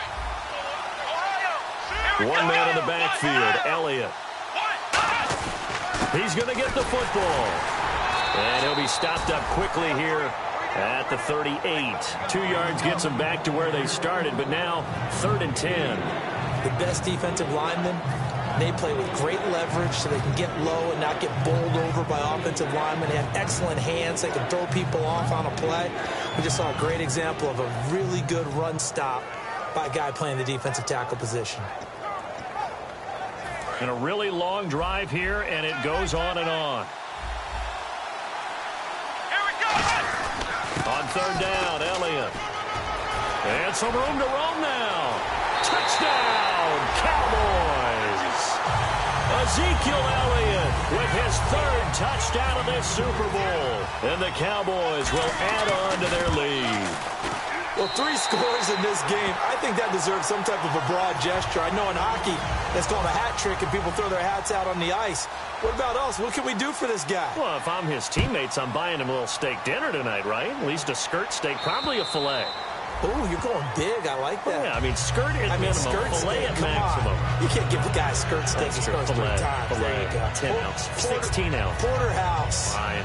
A: 1 man in the backfield, Elliott. He's going to get the football. And he'll be stopped up quickly here at the 38. 2 yards gets them back to where they started, but now 3rd and 10.
B: The best defensive linemen, they play with great leverage so they can get low and not get bowled over by offensive linemen. They have excellent hands. They can throw people off on a play. We just saw a great example of a really good run stop by a guy playing the defensive tackle position.
A: And a really long drive here, and it goes on and on. On 3rd down, Elliott. And some room to roam now. Touchdown, Cowboys. Ezekiel Elliott with his 3rd touchdown of this Super Bowl. And the Cowboys will add on to their lead.
B: Well, 3 scores in this game. I think that deserves some type of a broad gesture. I know in hockey, that's called a hat trick, and people throw their hats out on the ice. What about us? What can we do for this guy?
A: Well, if I'm his teammates, I'm buying him a little steak dinner tonight, right? At least a skirt steak, probably a filet.
B: Oh, you're going big. I like that.
A: Yeah, I mean, skirt at minimum,
B: skirt
A: filet
B: steak,
A: at maximum.
B: On. You can't give the guy a skirt steak. He scores 3 times.
A: Filet,
B: there you go.
A: 10 ounce, 16 ounce.
B: Porterhouse.
A: Fine.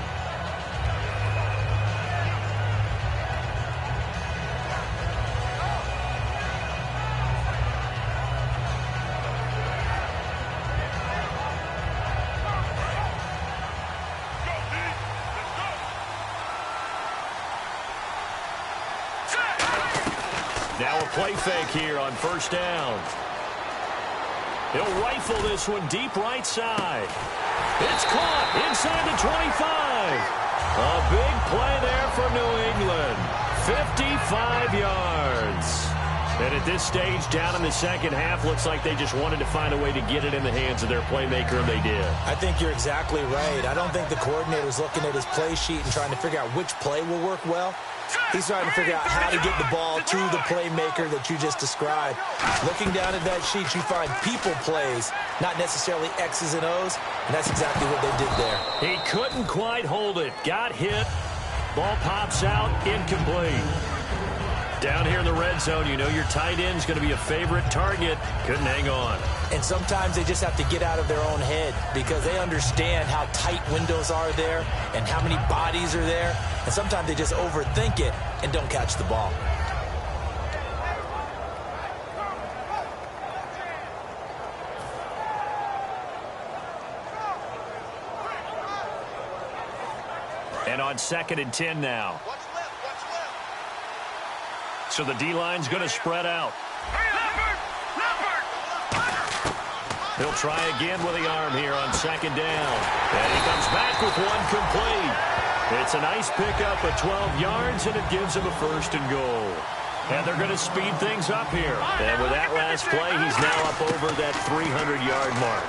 A: Now a play fake here on 1st down. He'll rifle this one deep right side. It's caught inside the 25. A big play there for New England. 55 yards. And at this stage, down in the second half, looks like they just wanted to find a way to get it in the hands of their playmaker, and they did.
B: I think you're exactly right. I don't think the coordinator's looking at his play sheet and trying to figure out which play will work well. He's trying to figure out how to get the ball to the playmaker that you just described. Looking down at that sheet, you find people plays, not necessarily X's and O's, and that's exactly what they did there.
A: He couldn't quite hold it. Got hit. Ball pops out. Incomplete. Down here in the red zone, you know your tight end's going to be a favorite target. Couldn't hang on.
B: And sometimes they just have to get out of their own head because they understand how tight windows are there and how many bodies are there. And sometimes they just overthink it and don't catch the ball.
A: And on 2nd and 10 now. So the D-line's going to spread out. He'll try again with the arm here on 2nd down. And he comes back with one complete. It's a nice pickup of 12 yards, and it gives him a 1st and goal. And they're going to speed things up here. And with that last play, he's now up over that 300-yard mark.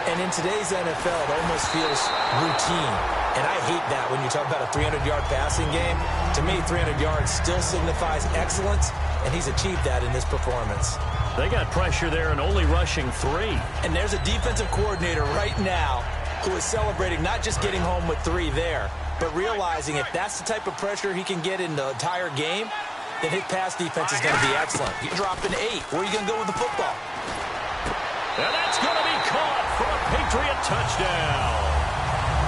B: And in today's NFL, it almost feels routine. And I hate that when you talk about a 300-yard passing game. To me, 300 yards still signifies excellence, and he's achieved that in this performance.
A: They got pressure there and only rushing 3.
B: And there's a defensive coordinator right now who is celebrating not just getting home with 3 there, but realizing if that's the type of pressure he can get in the entire game, then his pass defense is going to be excellent. You drop an 8. Where are you going to go with the football?
A: And that's going to be caught for a Patriot touchdown.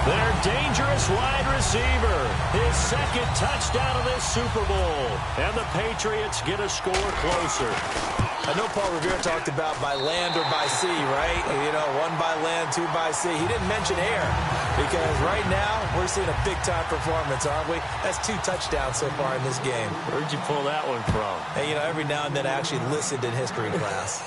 A: Their dangerous wide receiver, his 2nd touchdown of this Super Bowl. And the Patriots get a score closer.
B: I know Paul Revere talked about by land or by sea, right? You know, 1 by land, 2 by sea. He didn't mention air because right now we're seeing a big-time performance, aren't we? That's 2 touchdowns so far in this game.
A: Where'd you pull that one from?
B: Hey, you know, every now and then I actually listened in history class.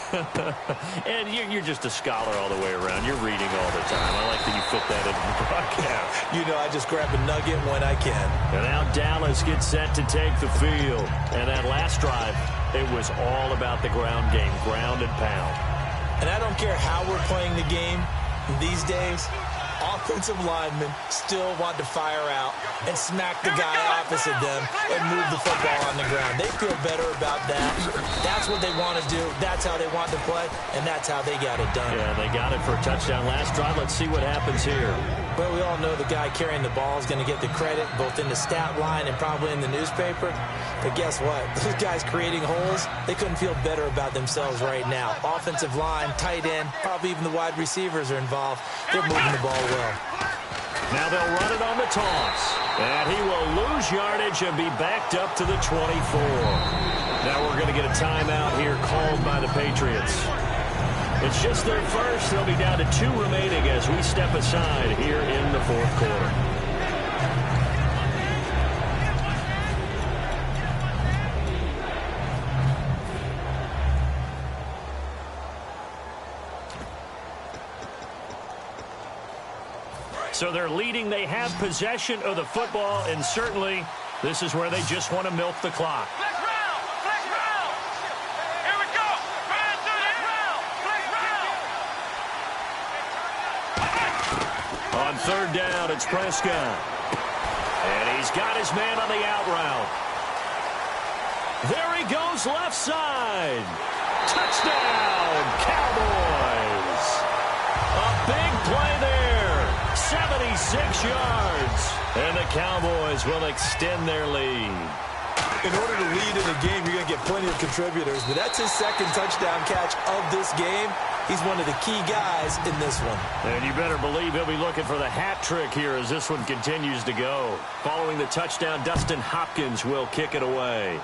A: And you're just a scholar all the way around. You're reading all the time. I like that you fit that into the broadcast.
B: You know, I just grab a nugget when I can.
A: And now Dallas gets set to take the field. And that last drive, it was all about the ground game, ground and pound.
B: And I don't care how we're playing the game. These days, offensive linemen still want to fire out and smack the guy opposite them and move the football on the ground. They feel better about that. That's what they want to do. That's how they want to play, and that's how they got it done.
A: Yeah, they got it for a touchdown last drive. Let's see what happens here.
B: Well, we all know the guy carrying the ball is going to get the credit, both in the stat line and probably in the newspaper. But guess what? Those guys creating holes, they couldn't feel better about themselves right now. Offensive line, tight end, probably even the wide receivers are involved. They're moving the ball well.
A: Now they'll run it on the toss. And he will lose yardage and be backed up to the 24. Now we're going to get a timeout here called by the Patriots. It's just their first. They'll be down to 2 remaining as we step aside here in the fourth quarter. So they're leading. They have possession of the football, and certainly this is where they just want to milk the clock.
C: Flex round! Flex round! Here we go! Run through that round! Flex round!
A: On third down, it's Prescott. And he's got his man on the out route. There he goes, left side. Touchdown, Cowboys. A big play there. 76 yards. And the Cowboys will extend their lead.
B: In order to lead in a game, you're going to get plenty of contributors. But that's his second touchdown catch of this game. He's one of the key guys in this one.
A: And you better believe he'll be looking for the hat trick here as this one continues to go. Following the touchdown, Dustin Hopkins will kick it away.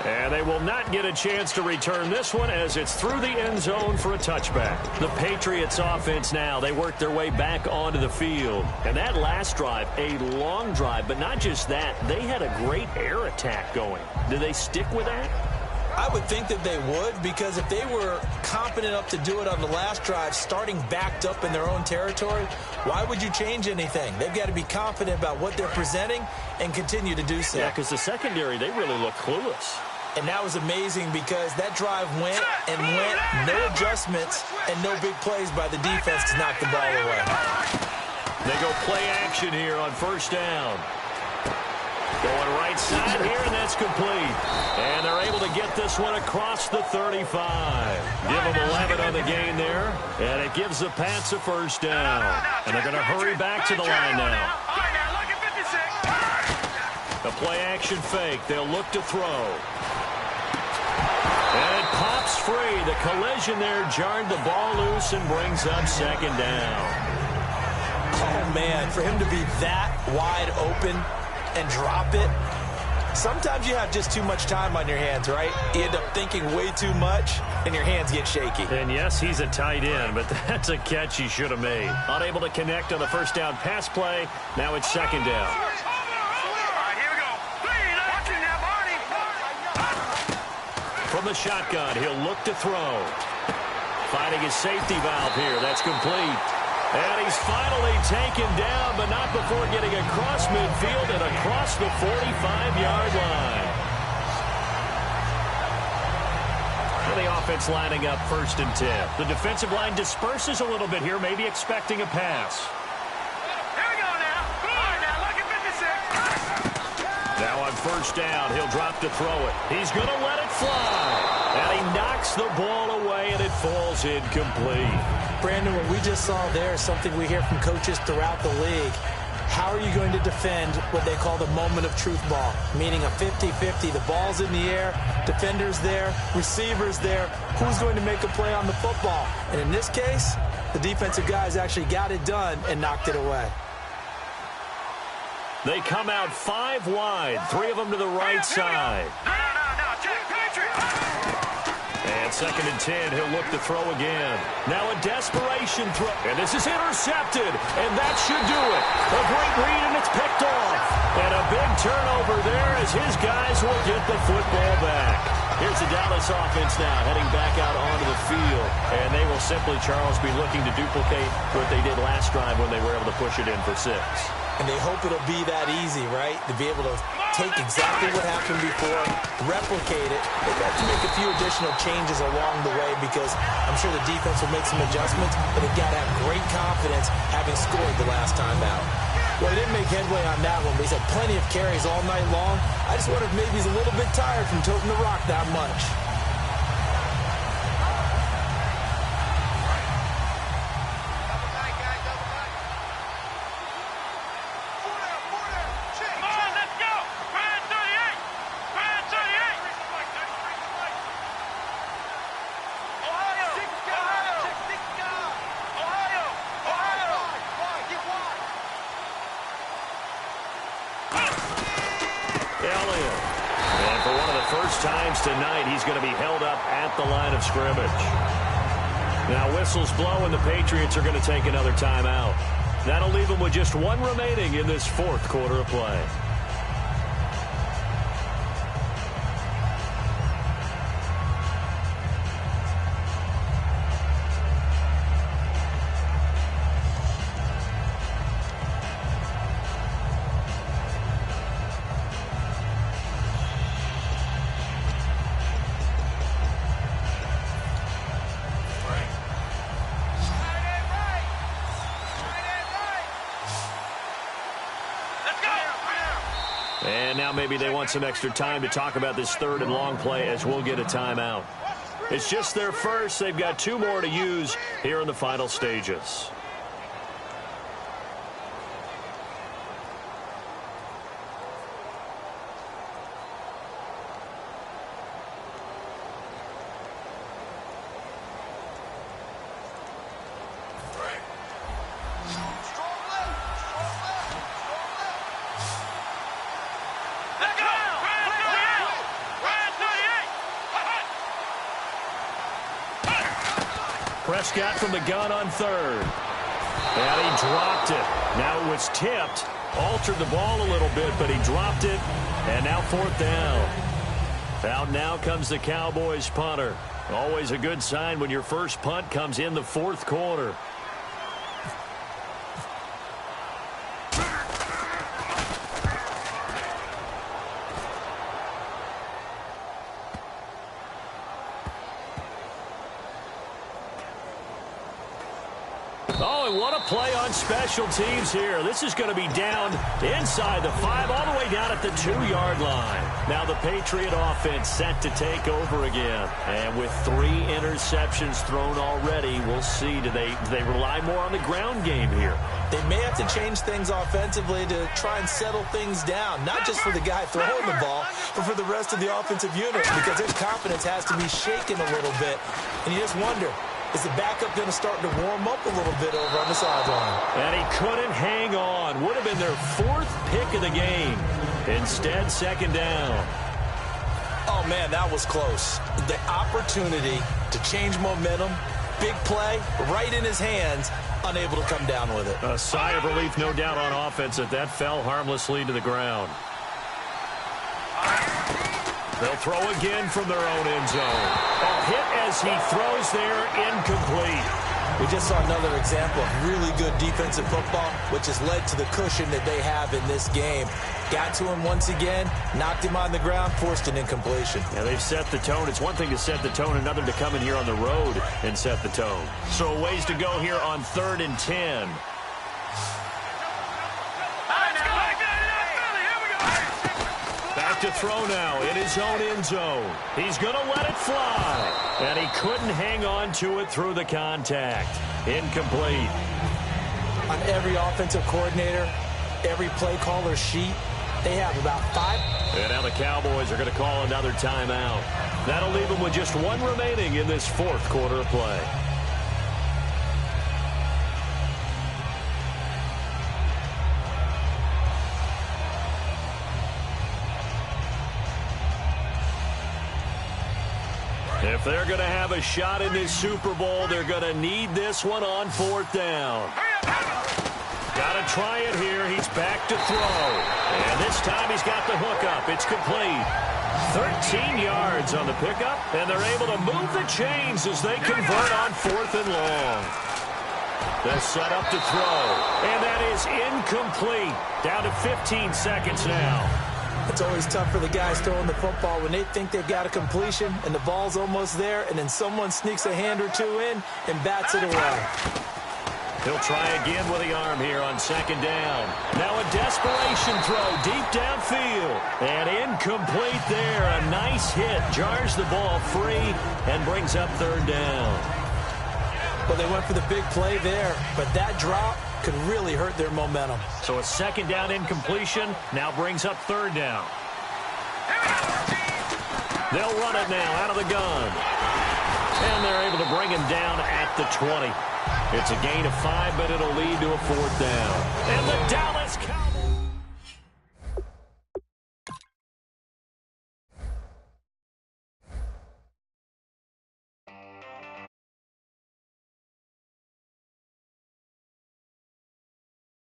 A: And they will not get a chance to return this one as it's through the end zone for a touchback. The Patriots offense now, they work their way back onto the field. And that last drive, a long drive, but not just that, they had a great air attack going. Do they stick with that?
B: I would think that they would, because if they were competent enough to do it on the last drive, starting backed up in their own territory, why would you change anything? They've got to be confident about what they're presenting and continue to do so.
A: Yeah, because the secondary, they really look clueless.
B: And that was amazing because that drive went and went, no adjustments and no big plays by the defense to knock the ball away.
A: They go play action here on first down. Going right side here, and that's complete. And they're able to get this one across the 35. Give them 11 on the gain there, and it gives the Pats a first down. And they're going to hurry back to the line now. The play action fake. They'll look to throw. And it pops free. The collision there jarred the ball loose and brings up second down.
B: Oh, man, for him to be that wide open and drop it. Sometimes you have just too much time on your hands, right? You end up thinking way too much, and your hands get shaky.
A: And yes, he's a tight end, but that's a catch he should have made. Unable to connect on the first down pass play. Now it's second down. From the shotgun, he'll look to throw. Finding his safety valve here. That's complete. And he's finally taken down, but not before getting across midfield and across the 45-yard line. And the offense lining up 1st and 10. The defensive line disperses a little bit here, maybe expecting a pass.
C: Here we go now. Come on now. Look at 56.
A: Now on first down, he'll drop to throw it. He's going to let it fly. And he knocks the ball away, and it falls incomplete.
B: Brandon, what we just saw there is something we hear from coaches throughout the league. How are you going to defend what they call the moment of truth ball, meaning a 50-50? The ball's in the air, defenders there, receivers there. Who's going to make a play on the football? And in this case, the defensive guys actually got it done and knocked it away.
A: They come out 5 wide, 3 of them to the right side. And 2nd and 10, he'll look to throw again. Now a desperation throw. And this is intercepted. And that should do it. A great read, and it's picked off. And a big turnover there as his guys will get the football back. Here's the Dallas offense now heading back out onto the field. And they will simply, Charles, be looking to duplicate what they did last drive when they were able to push it in for 6.
B: And they hope it'll be that easy, right? To be able to take exactly what happened before, replicate it. They have to make a few additional changes along the way because I'm sure the defense will make some adjustments, but they've got to have great confidence having scored the last time out. Well, he didn't make headway on that one, but he's had plenty of carries all night long. I just wonder if maybe he's a little bit tired from toting the rock that much.
A: And for one of the first times tonight, he's going to be held up at the line of scrimmage. Now whistles blow and the Patriots are going to take another timeout. That'll leave them with just one remaining in this fourth quarter of play. And now maybe they want some extra time to talk about this third and long play as we'll get a timeout. It's just their first. They've got two more to use here in the final stages. Prescott from the gun on third. And he dropped it. Now it was tipped. Altered the ball a little bit, but he dropped it. And now fourth down. Out now comes the Cowboys punter. Always a good sign when your first punt comes in the fourth quarter. Oh, and what a play on special teams here. This is going to be down inside the 5, all the way down at the 2-yard line. Now the Patriot offense set to take over again. And with 3 interceptions thrown already, we'll see. Do they rely more on the ground game here?
B: They may have to change things offensively to try and settle things down, not just for the guy throwing the ball, but for the rest of the offensive unit, because their confidence has to be shaken a little bit. And you just wonder, is the backup going to start to warm up a little bit over on the sideline?
A: And he couldn't hang on. Would have been their 4th pick of the game. Instead, second down.
B: Oh, man, that was close. The opportunity to change momentum, big play, right in his hands, unable to come down with it.
A: A sigh of relief, no doubt, on offense that fell harmlessly to the ground. They'll throw again from their own end zone. A hit as he throws there, incomplete.
B: We just saw another example of really good defensive football, which has led to the cushion that they have in this game. Got to him once again, knocked him on the ground, forced an incompletion.
A: Yeah, they've set the tone. It's one thing to set the tone, another to come in here on the road and set the tone. So a ways to go here on 3rd and 10. Back to throw now in his own end zone. He's going to let it fly. And he couldn't hang on to it through the contact. Incomplete.
B: On every offensive coordinator, every play caller sheet, they have about 5.
A: And now the Cowboys are going to call another timeout. That'll leave them with just 1 remaining in this 4th quarter of play. If they're going to have a shot in this Super Bowl, they're going to need this one on 4th down. Got to try it here. He's back to throw. And this time he's got the hook up. It's complete. 13 yards on the pickup, and they're able to move the chains as they convert on 4th and long. They're set up to throw, and that is incomplete. Down to 15 seconds now.
B: It's always tough for the guys throwing the football when they think they've got a completion and the ball's almost there, and then someone sneaks a hand or two in and bats it away.
A: He'll try again with the arm here on second down. Now a desperation throw deep downfield. And incomplete there. A nice hit. Jars the ball free and brings up third down.
B: Well, they went for the big play there, but that drop could really hurt their momentum.
A: So a second down incompletion now brings up third down. They'll run it now out of the gun. And they're able to bring him down at the 20. It's a gain of 5, but it'll lead to a fourth down. And the Dallas